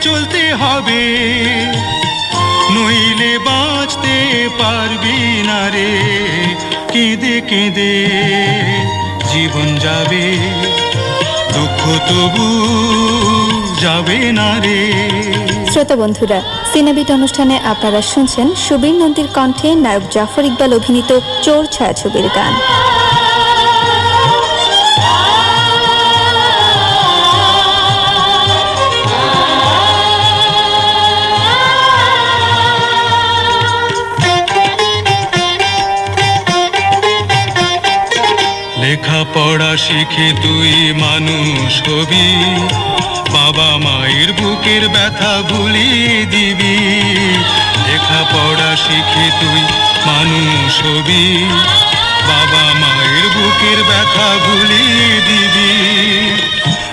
চলতে হবে, নইলে বাঁচতে পারবি না রে। কেঁদে কেঁদে জীবন যাবে, দুঃখ তবু যাবে না রে। শ্রোতা বন্ধুরা, সিনেবিট অনুষ্ঠানে আপনারা শুনছেন সুবীর নন্দীর কণ্ঠে নায়ক জাফর ইকবাল অভিনীত চোর ছায়াছবির গান। লেখাপড়া শিখে তুই মানুষ হবি, বাবা মায়ের বুকের ব্যথা ভুলিয়ে দিবি। লেখাপড়া শিখে তুই মানুষ হবি, বাবা মায়ের বুকের ব্যথা ভুলিয়ে দিবি।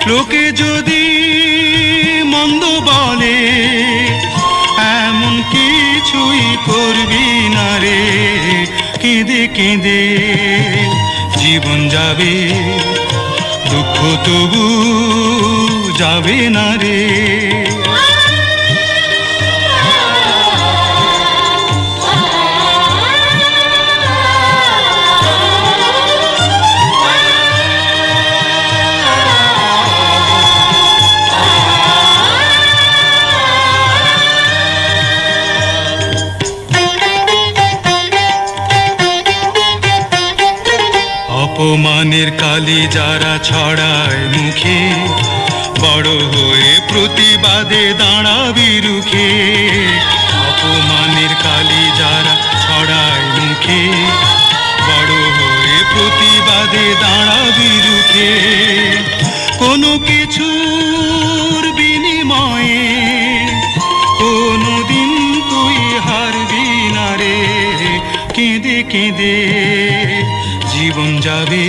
লোকে যদি মন্দ বলে, এমন কিছুই করবি না রে। কেঁদে কেঁদে জীবন যাবে, দুঃখ তবু যাবে না রে। অপমানের কালি যারা ছড়ায় মুখে, বড় হয়ে প্রতিবাদে দাঁড়াবি রুখে। অপমানের কালি যারা ছড়ায় মুখে, বড় হয়ে প্রতিবাদে দাঁড়াবি রুখে। কোনো কিছুর বিনিময়ে কোনোদিন তুই হারবি না রে। কেঁদে কেঁদে জীবন যাবে,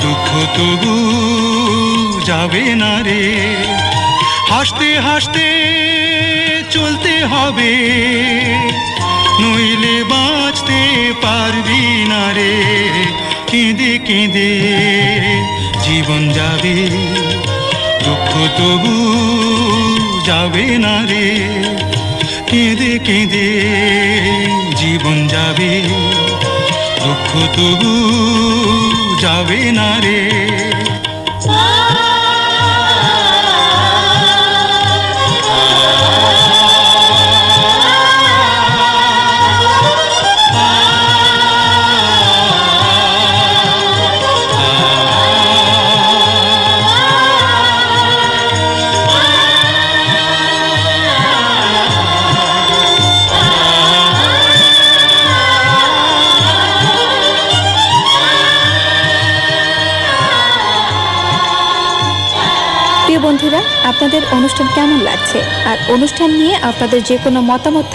দুঃখ তবু যাবে না রে। হাসতে হাসতে চলতে হবে, নইলে বাঁচতে পারবি না রে। কেঁদে কেঁদে জীবন যাবে, দুঃখ তবু যাবে না রে। কেঁদে কেঁদে জীবন যাবে, দুঃখ তবু যাবে না রে। প্রিয় বন্ধুরা, আপনাদের অনুষ্ঠান কেমন লাগছে? আর অনুষ্ঠান নিয়ে আপনাদের যে কোনো মতামত